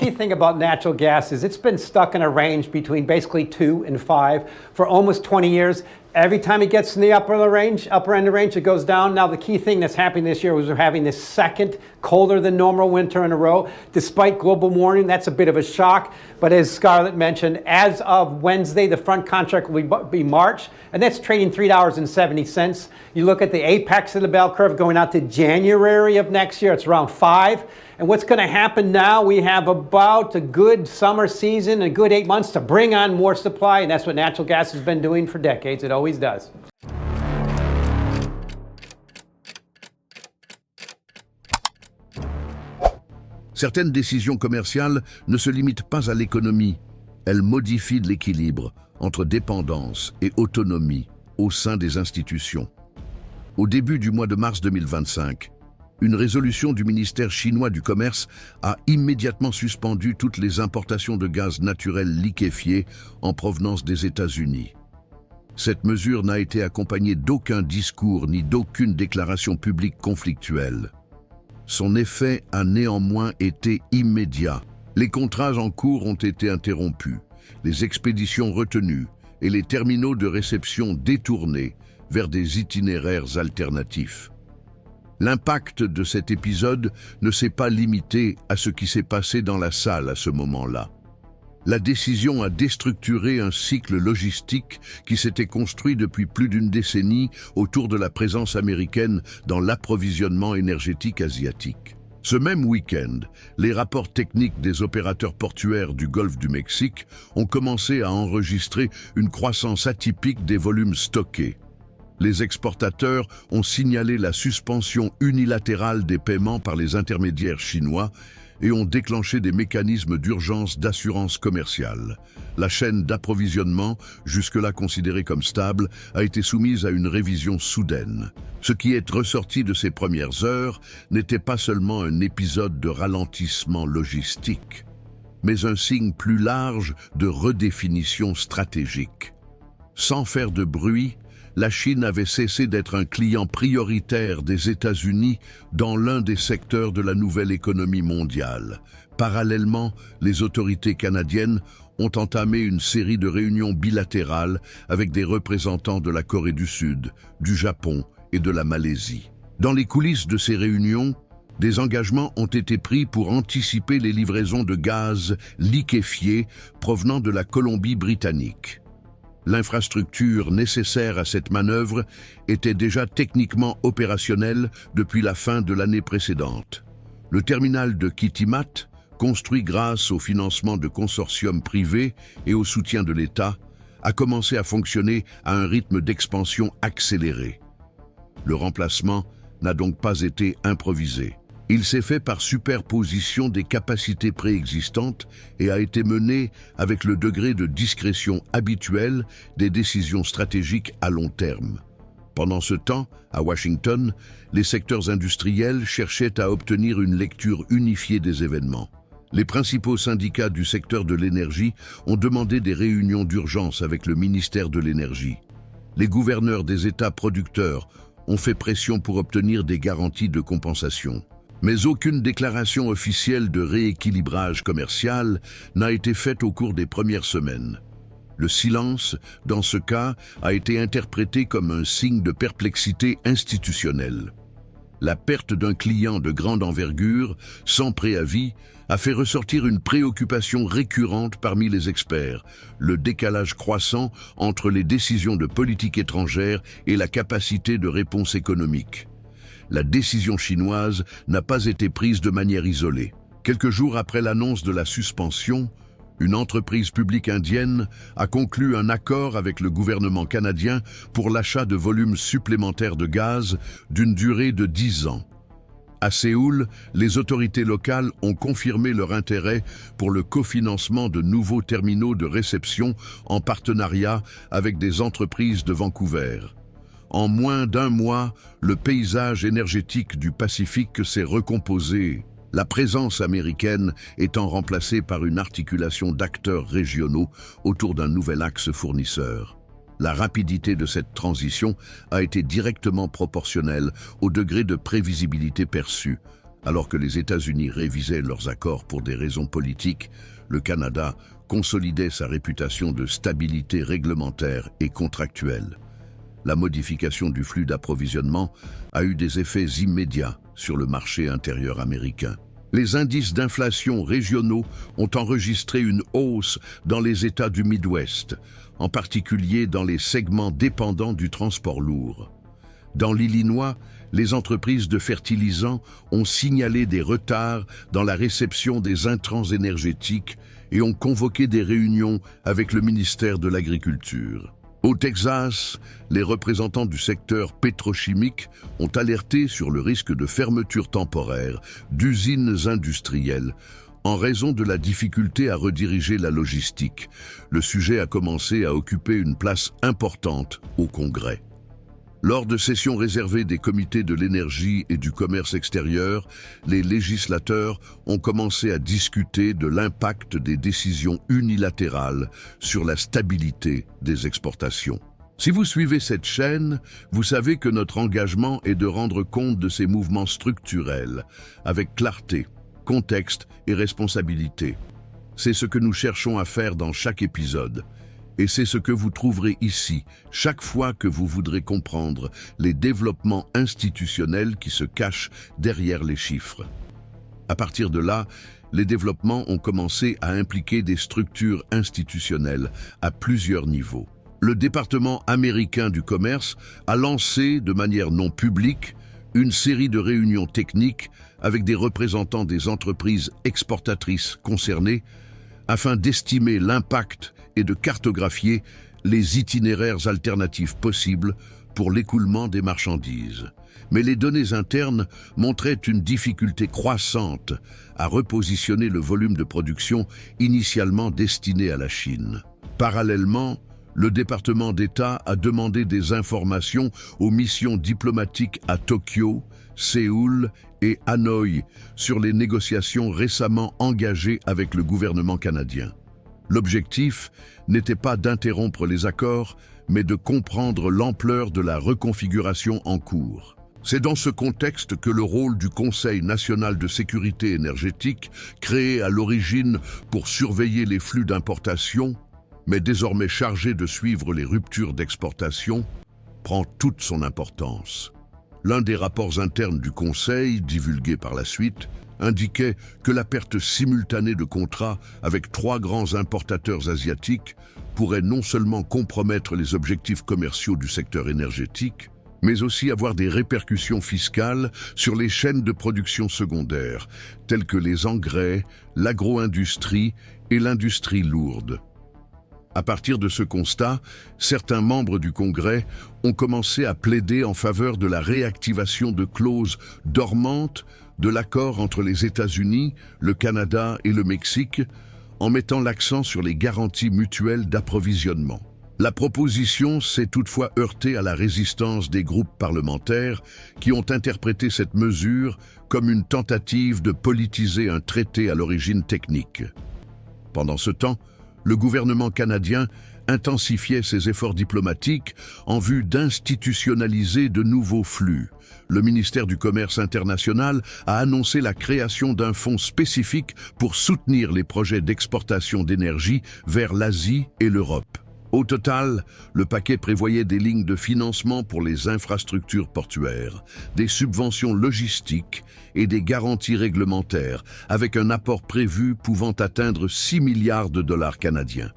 key thing about natural gas is it's been stuck in a range between basically 2 and 5 for almost 20 years. Every time it gets in the upper end of the range, it goes down. Now, the key thing that's happening this year is we're having this second colder than normal winter in a row. Despite global warming, that's a bit of a shock. But as Scarlett mentioned, as of Wednesday, the front contract will be March, and that's trading $3.70. You look at the apex of the bell curve going out to January of next year, it's around 5. And what's going to happen now, we have about a good summer season, a good 8 months to bring on more supply, and that's what natural gas has been doing for decades. It always does. Certaines décisions commerciales ne se limitent pas à l'économie. Elles modifient l'équilibre entre dépendance et autonomie au sein des institutions. Au début du mois de mars 2025, une résolution du ministère chinois du Commerce a immédiatement suspendu toutes les importations de gaz naturel liquéfié en provenance des États-Unis. Cette mesure n'a été accompagnée d'aucun discours ni d'aucune déclaration publique conflictuelle. Son effet a néanmoins été immédiat. Les contrats en cours ont été interrompus, les expéditions retenues et les terminaux de réception détournés vers des itinéraires alternatifs. L'impact de cet épisode ne s'est pas limité à ce qui s'est passé dans la salle à ce moment-là. La décision a déstructuré un cycle logistique qui s'était construit depuis plus d'une décennie autour de la présence américaine dans l'approvisionnement énergétique asiatique. Ce même week-end, les rapports techniques des opérateurs portuaires du Golfe du Mexique ont commencé à enregistrer une croissance atypique des volumes stockés. Les exportateurs ont signalé la suspension unilatérale des paiements par les intermédiaires chinois et ont déclenché des mécanismes d'urgence d'assurance commerciale. La chaîne d'approvisionnement, jusque-là considérée comme stable, a été soumise à une révision soudaine. Ce qui est ressorti de ces premières heures n'était pas seulement un épisode de ralentissement logistique, mais un signe plus large de redéfinition stratégique. Sans faire de bruit, la Chine avait cessé d'être un client prioritaire des États-Unis dans l'un des secteurs de la nouvelle économie mondiale. Parallèlement, les autorités canadiennes ont entamé une série de réunions bilatérales avec des représentants de la Corée du Sud, du Japon et de la Malaisie. Dans les coulisses de ces réunions, des engagements ont été pris pour anticiper les livraisons de gaz liquéfié provenant de la Colombie-Britannique. L'infrastructure nécessaire à cette manœuvre était déjà techniquement opérationnelle depuis la fin de l'année précédente. Le terminal de Kitimat, construit grâce au financement de consortiums privés et au soutien de l'État, a commencé à fonctionner à un rythme d'expansion accéléré. Le remplacement n'a donc pas été improvisé. Il s'est fait par superposition des capacités préexistantes et a été mené avec le degré de discrétion habituel des décisions stratégiques à long terme. Pendant ce temps, à Washington, les secteurs industriels cherchaient à obtenir une lecture unifiée des événements. Les principaux syndicats du secteur de l'énergie ont demandé des réunions d'urgence avec le ministère de l'Énergie. Les gouverneurs des États producteurs ont fait pression pour obtenir des garanties de compensation. Mais aucune déclaration officielle de rééquilibrage commercial n'a été faite au cours des premières semaines. Le silence, dans ce cas, a été interprété comme un signe de perplexité institutionnelle. La perte d'un client de grande envergure, sans préavis, a fait ressortir une préoccupation récurrente parmi les experts, le décalage croissant entre les décisions de politique étrangère et la capacité de réponse économique. La décision chinoise n'a pas été prise de manière isolée. Quelques jours après l'annonce de la suspension, une entreprise publique indienne a conclu un accord avec le gouvernement canadien pour l'achat de volumes supplémentaires de gaz d'une durée de 10 ans. À Séoul, les autorités locales ont confirmé leur intérêt pour le cofinancement de nouveaux terminaux de réception en partenariat avec des entreprises de Vancouver. En moins d'un mois, le paysage énergétique du Pacifique s'est recomposé, la présence américaine étant remplacée par une articulation d'acteurs régionaux autour d'un nouvel axe fournisseur. La rapidité de cette transition a été directement proportionnelle au degré de prévisibilité perçu. Alors que les États-Unis révisaient leurs accords pour des raisons politiques, le Canada consolidait sa réputation de stabilité réglementaire et contractuelle. La modification du flux d'approvisionnement a eu des effets immédiats sur le marché intérieur américain. Les indices d'inflation régionaux ont enregistré une hausse dans les États du Midwest, en particulier dans les segments dépendants du transport lourd. Dans l'Illinois, les entreprises de fertilisants ont signalé des retards dans la réception des intrants énergétiques et ont convoqué des réunions avec le ministère de l'Agriculture. Au Texas, les représentants du secteur pétrochimique ont alerté sur le risque de fermeture temporaire d'usines industrielles en raison de la difficulté à rediriger la logistique. Le sujet a commencé à occuper une place importante au Congrès. Lors de sessions réservées des comités de l'énergie et du commerce extérieur, les législateurs ont commencé à discuter de l'impact des décisions unilatérales sur la stabilité des exportations. Si vous suivez cette chaîne, vous savez que notre engagement est de rendre compte de ces mouvements structurels, avec clarté, contexte et responsabilité. C'est ce que nous cherchons à faire dans chaque épisode. Et c'est ce que vous trouverez ici, chaque fois que vous voudrez comprendre les développements institutionnels qui se cachent derrière les chiffres. À partir de là, les développements ont commencé à impliquer des structures institutionnelles à plusieurs niveaux. Le département américain du commerce a lancé, de manière non publique, une série de réunions techniques avec des représentants des entreprises exportatrices concernées afin d'estimer l'impact et de cartographier les itinéraires alternatifs possibles pour l'écoulement des marchandises. Mais les données internes montraient une difficulté croissante à repositionner le volume de production initialement destiné à la Chine. Parallèlement, le département d'État a demandé des informations aux missions diplomatiques à Tokyo, Séoul et Hanoï sur les négociations récemment engagées avec le gouvernement canadien. L'objectif n'était pas d'interrompre les accords, mais de comprendre l'ampleur de la reconfiguration en cours. C'est dans ce contexte que le rôle du Conseil national de sécurité énergétique, créé à l'origine pour surveiller les flux d'importation, mais désormais chargé de suivre les ruptures d'exportation, prend toute son importance. L'un des rapports internes du Conseil, divulgué par la suite, indiquait que la perte simultanée de contrats avec 3 grands importateurs asiatiques pourrait non seulement compromettre les objectifs commerciaux du secteur énergétique, mais aussi avoir des répercussions fiscales sur les chaînes de production secondaires, telles que les engrais, l'agro-industrie et l'industrie lourde. À partir de ce constat, certains membres du Congrès ont commencé à plaider en faveur de la réactivation de clauses dormantes de l'accord entre les États-Unis, le Canada et le Mexique, en mettant l'accent sur les garanties mutuelles d'approvisionnement. La proposition s'est toutefois heurtée à la résistance des groupes parlementaires qui ont interprété cette mesure comme une tentative de politiser un traité à l'origine technique. Pendant ce temps, le gouvernement canadien intensifiait ses efforts diplomatiques en vue d'institutionnaliser de nouveaux flux. Le ministère du Commerce international a annoncé la création d'un fonds spécifique pour soutenir les projets d'exportation d'énergie vers l'Asie et l'Europe. Au total, le paquet prévoyait des lignes de financement pour les infrastructures portuaires, des subventions logistiques et des garanties réglementaires, avec un apport prévu pouvant atteindre 6 milliards de dollars canadiens.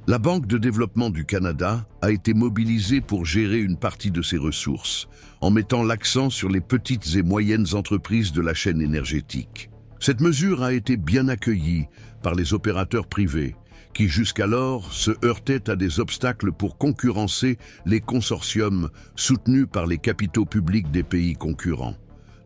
La Banque de développement du Canada a été mobilisée pour gérer une partie de ses ressources, en mettant l'accent sur les petites et moyennes entreprises de la chaîne énergétique. Cette mesure a été bien accueillie par les opérateurs privés, qui jusqu'alors se heurtaient à des obstacles pour concurrencer les consortiums soutenus par les capitaux publics des pays concurrents.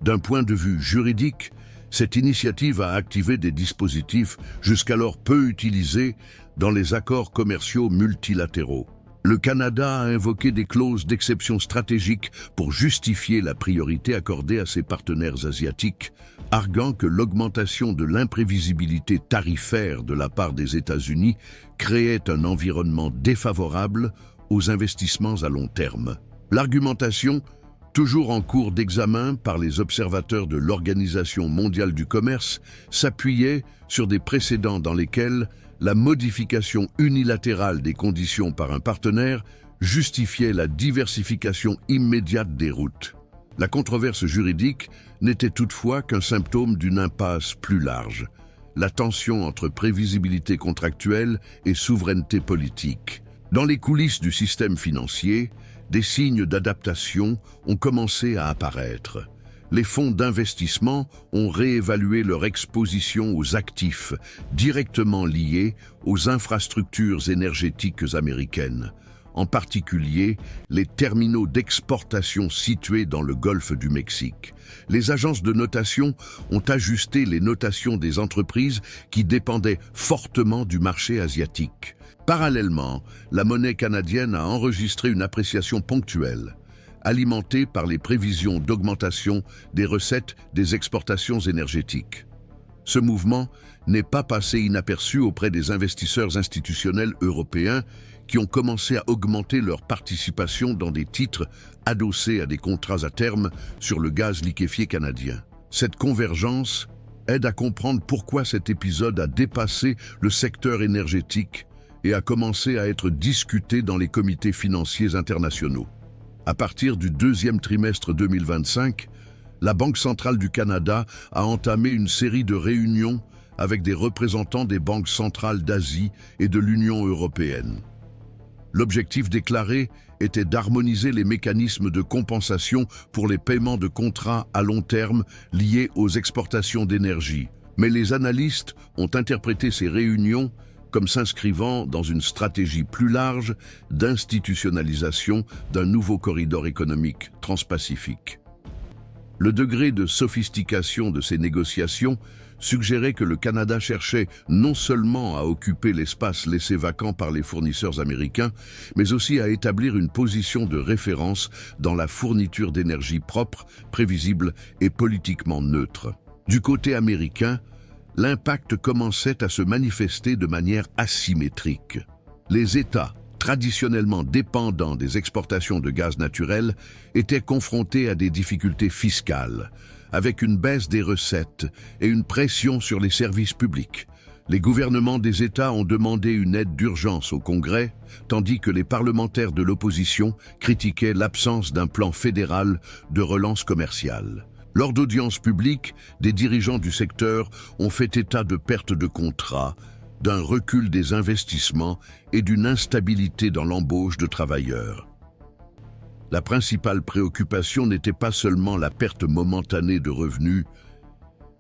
D'un point de vue juridique, cette initiative a activé des dispositifs jusqu'alors peu utilisés dans les accords commerciaux multilatéraux. Le Canada a invoqué des clauses d'exception stratégique pour justifier la priorité accordée à ses partenaires asiatiques, arguant que l'augmentation de l'imprévisibilité tarifaire de la part des États-Unis créait un environnement défavorable aux investissements à long terme. L'argumentation toujours en cours d'examen par les observateurs de l'Organisation mondiale du commerce, s'appuyait sur des précédents dans lesquels la modification unilatérale des conditions par un partenaire justifiait la diversification immédiate des routes. La controverse juridique n'était toutefois qu'un symptôme d'une impasse plus large, la tension entre prévisibilité contractuelle et souveraineté politique. Dans les coulisses du système financier, des signes d'adaptation ont commencé à apparaître. Les fonds d'investissement ont réévalué leur exposition aux actifs directement liés aux infrastructures énergétiques américaines, en particulier les terminaux d'exportation situés dans le golfe du Mexique. Les agences de notation ont ajusté les notations des entreprises qui dépendaient fortement du marché asiatique. Parallèlement, la monnaie canadienne a enregistré une appréciation ponctuelle, alimentée par les prévisions d'augmentation des recettes des exportations énergétiques. Ce mouvement n'est pas passé inaperçu auprès des investisseurs institutionnels européens qui ont commencé à augmenter leur participation dans des titres adossés à des contrats à terme sur le gaz liquéfié canadien. Cette convergence aide à comprendre pourquoi cet épisode a dépassé le secteur énergétique et a commencé à être discuté dans les comités financiers internationaux. À partir du deuxième trimestre 2025, la Banque centrale du Canada a entamé une série de réunions avec des représentants des banques centrales d'Asie et de l'Union européenne. L'objectif déclaré était d'harmoniser les mécanismes de compensation pour les paiements de contrats à long terme liés aux exportations d'énergie. Mais les analystes ont interprété ces réunions comme s'inscrivant dans une stratégie plus large d'institutionnalisation d'un nouveau corridor économique transpacifique. Le degré de sophistication de ces négociations suggérait que le Canada cherchait non seulement à occuper l'espace laissé vacant par les fournisseurs américains, mais aussi à établir une position de référence dans la fourniture d'énergie propre, prévisible et politiquement neutre. Du côté américain, l'impact commençait à se manifester de manière asymétrique. Les États, traditionnellement dépendants des exportations de gaz naturel, étaient confrontés à des difficultés fiscales, avec une baisse des recettes et une pression sur les services publics. Les gouvernements des États ont demandé une aide d'urgence au Congrès, tandis que les parlementaires de l'opposition critiquaient l'absence d'un plan fédéral de relance commerciale. Lors d'audiences publiques, des dirigeants du secteur ont fait état de pertes de contrats, d'un recul des investissements et d'une instabilité dans l'embauche de travailleurs. La principale préoccupation n'était pas seulement la perte momentanée de revenus,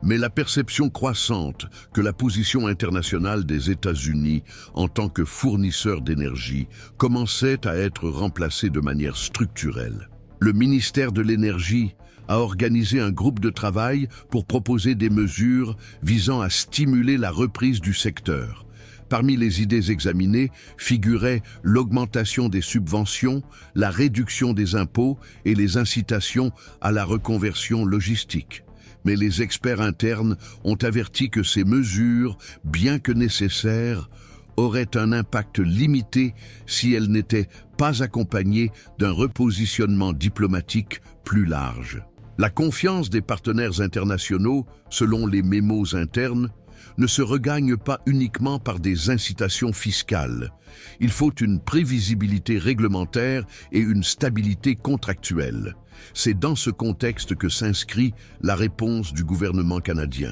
mais la perception croissante que la position internationale des États-Unis en tant que fournisseur d'énergie commençait à être remplacée de manière structurelle. Le ministère de l'Énergie a organisé un groupe de travail pour proposer des mesures visant à stimuler la reprise du secteur. Parmi les idées examinées figuraient l'augmentation des subventions, la réduction des impôts et les incitations à la reconversion logistique. Mais les experts internes ont averti que ces mesures, bien que nécessaires, auraient un impact limité si elles n'étaient pas accompagnées d'un repositionnement diplomatique plus large. La confiance des partenaires internationaux, selon les mémos internes, ne se regagne pas uniquement par des incitations fiscales. Il faut une prévisibilité réglementaire et une stabilité contractuelle. C'est dans ce contexte que s'inscrit la réponse du gouvernement canadien.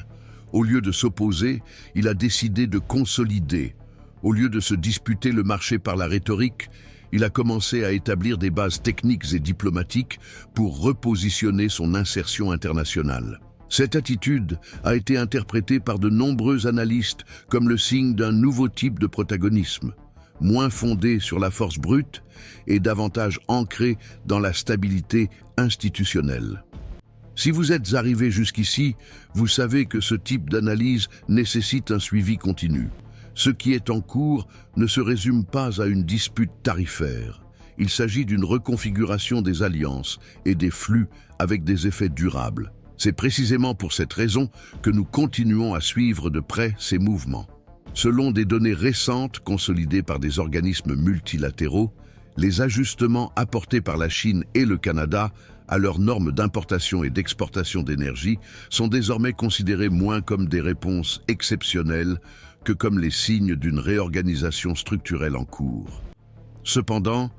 Au lieu de s'opposer, il a décidé de consolider. Au lieu de se disputer le marché par la rhétorique, il a commencé à établir des bases techniques et diplomatiques pour repositionner son insertion internationale. Cette attitude a été interprétée par de nombreux analystes comme le signe d'un nouveau type de protagonisme, moins fondé sur la force brute et davantage ancré dans la stabilité institutionnelle. Si vous êtes arrivé jusqu'ici, vous savez que ce type d'analyse nécessite un suivi continu. Ce qui est en cours ne se résume pas à une dispute tarifaire. Il s'agit d'une reconfiguration des alliances et des flux avec des effets durables. C'est précisément pour cette raison que nous continuons à suivre de près ces mouvements. Selon des données récentes consolidées par des organismes multilatéraux, les ajustements apportés par la Chine et le Canada à leurs normes d'importation et d'exportation d'énergie sont désormais considérées moins comme des réponses exceptionnelles que comme les signes d'une réorganisation structurelle en cours. Cependant,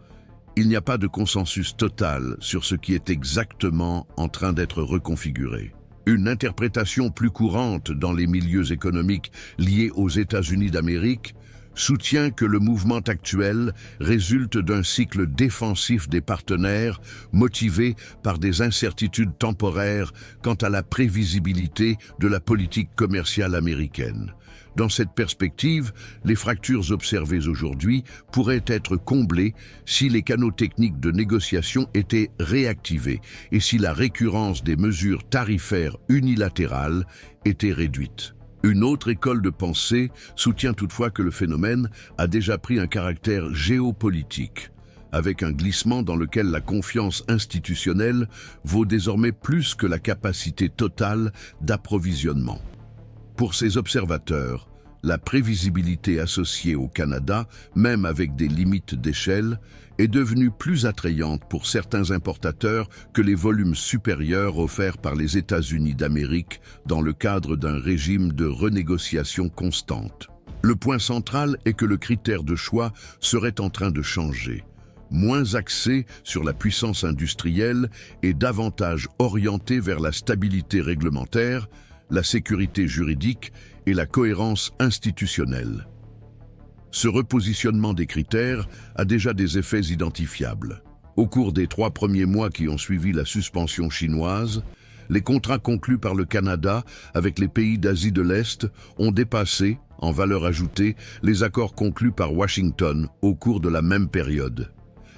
il n'y a pas de consensus total sur ce qui est exactement en train d'être reconfiguré. Une interprétation plus courante dans les milieux économiques liés aux États-Unis d'Amérique soutient que le mouvement actuel résulte d'un cycle défensif des partenaires motivé par des incertitudes temporaires quant à la prévisibilité de la politique commerciale américaine. Dans cette perspective, les fractures observées aujourd'hui pourraient être comblées si les canaux techniques de négociation étaient réactivés et si la récurrence des mesures tarifaires unilatérales était réduite. Une autre école de pensée soutient toutefois que le phénomène a déjà pris un caractère géopolitique, avec un glissement dans lequel la confiance institutionnelle vaut désormais plus que la capacité totale d'approvisionnement. Pour ces observateurs, la prévisibilité associée au Canada, même avec des limites d'échelle, est devenue plus attrayante pour certains importateurs que les volumes supérieurs offerts par les États-Unis d'Amérique dans le cadre d'un régime de renégociation constante. Le point central est que le critère de choix serait en train de changer, moins axé sur la puissance industrielle et davantage orienté vers la stabilité réglementaire, la sécurité juridique et la cohérence institutionnelle. Ce repositionnement des critères a déjà des effets identifiables. Au cours des 3 premiers mois qui ont suivi la suspension chinoise, les contrats conclus par le Canada avec les pays d'Asie de l'Est ont dépassé, en valeur ajoutée, les accords conclus par Washington au cours de la même période.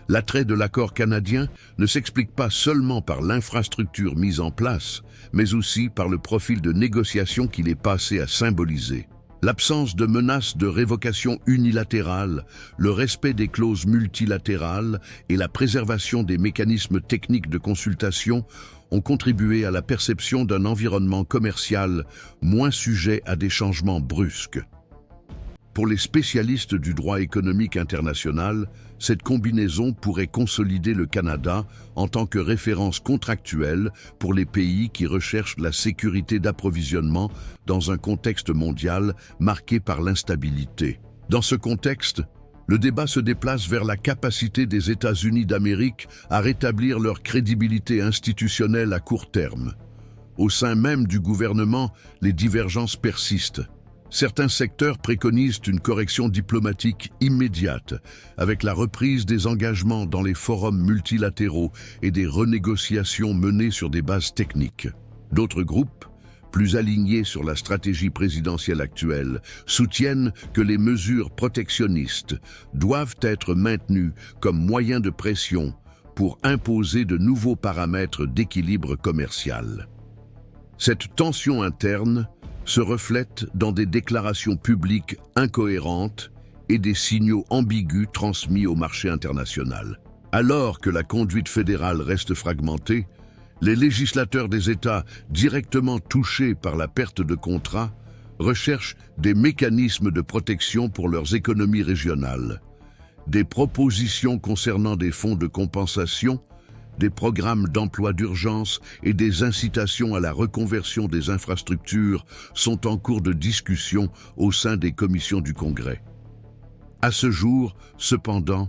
L'attrait de l'accord canadien ne s'explique pas seulement par l'infrastructure mise en place, mais aussi par le profil de négociation qu'il est passé à symboliser. L'absence de menace de révocation unilatérale, le respect des clauses multilatérales et la préservation des mécanismes techniques de consultation ont contribué à la perception d'un environnement commercial moins sujet à des changements brusques. Pour les spécialistes du droit économique international, cette combinaison pourrait consolider le Canada en tant que référence contractuelle pour les pays qui recherchent la sécurité d'approvisionnement dans un contexte mondial marqué par l'instabilité. Dans ce contexte, le débat se déplace vers la capacité des États-Unis d'Amérique à rétablir leur crédibilité institutionnelle à court terme. Au sein même du gouvernement, les divergences persistent. Certains secteurs préconisent une correction diplomatique immédiate, avec la reprise des engagements dans les forums multilatéraux et des renégociations menées sur des bases techniques. D'autres groupes, plus alignés sur la stratégie présidentielle actuelle, soutiennent que les mesures protectionnistes doivent être maintenues comme moyen de pression pour imposer de nouveaux paramètres d'équilibre commercial. Cette tension interne se reflète dans des déclarations publiques incohérentes et des signaux ambigus transmis au marché international. Alors que la conduite fédérale reste fragmentée, les législateurs des États directement touchés par la perte de contrats recherchent des mécanismes de protection pour leurs économies régionales. Des propositions concernant des fonds de compensation, des programmes d'emploi d'urgence et des incitations à la reconversion des infrastructures sont en cours de discussion au sein des commissions du Congrès. À ce jour, cependant,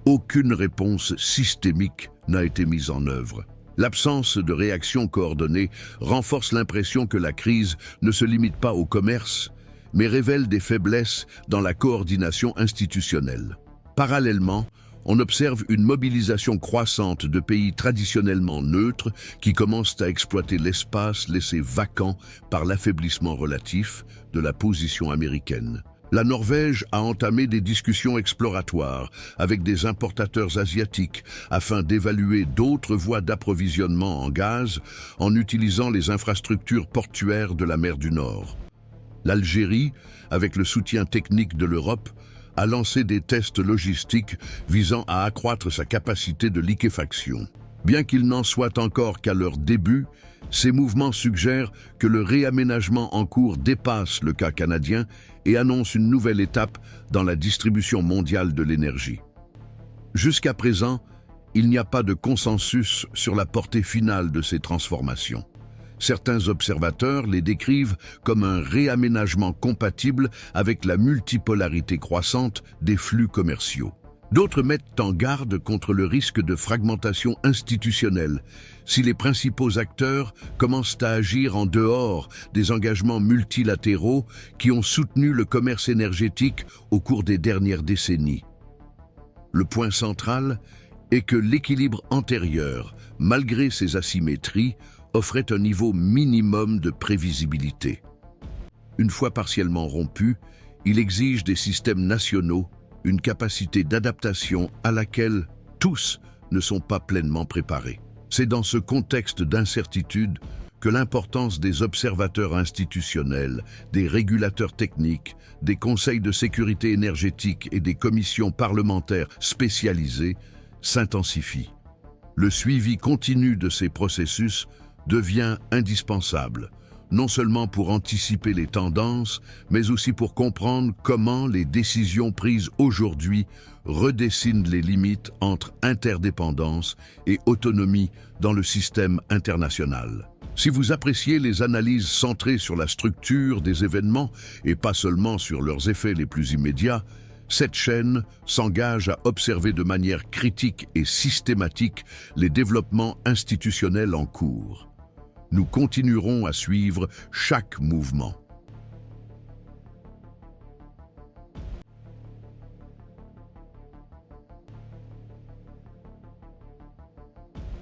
aucune réponse systémique n'a été mise en œuvre. L'absence de réaction coordonnée renforce l'impression que la crise ne se limite pas au commerce, mais révèle des faiblesses dans la coordination institutionnelle. Parallèlement, on observe une mobilisation croissante de pays traditionnellement neutres qui commencent à exploiter l'espace laissé vacant par l'affaiblissement relatif de la position américaine. La Norvège a entamé des discussions exploratoires avec des importateurs asiatiques afin d'évaluer d'autres voies d'approvisionnement en gaz en utilisant les infrastructures portuaires de la mer du Nord. L'Algérie, avec le soutien technique de l'Europe, a lancé des tests logistiques visant à accroître sa capacité de liquéfaction. Bien qu'ils n'en soient encore qu'à leur début, ces mouvements suggèrent que le réaménagement en cours dépasse le cas canadien et annonce une nouvelle étape dans la distribution mondiale de l'énergie. Jusqu'à présent, il n'y a pas de consensus sur la portée finale de ces transformations. Certains observateurs les décrivent comme un réaménagement compatible avec la multipolarité croissante des flux commerciaux. D'autres mettent en garde contre le risque de fragmentation institutionnelle si les principaux acteurs commencent à agir en dehors des engagements multilatéraux qui ont soutenu le commerce énergétique au cours des dernières décennies. Le point central est que l'équilibre antérieur, malgré ces asymétries, offrait un niveau minimum de prévisibilité. Une fois partiellement rompu, il exige des systèmes nationaux une capacité d'adaptation à laquelle tous ne sont pas pleinement préparés. C'est dans ce contexte d'incertitude que l'importance des observateurs institutionnels, des régulateurs techniques, des conseils de sécurité énergétique et des commissions parlementaires spécialisées s'intensifie. Le suivi continu de ces processus devient indispensable, non seulement pour anticiper les tendances, mais aussi pour comprendre comment les décisions prises aujourd'hui redessinent les limites entre interdépendance et autonomie dans le système international. Si vous appréciez les analyses centrées sur la structure des événements et pas seulement sur leurs effets les plus immédiats, cette chaîne s'engage à observer de manière critique et systématique les développements institutionnels en cours. Nous continuerons à suivre chaque mouvement,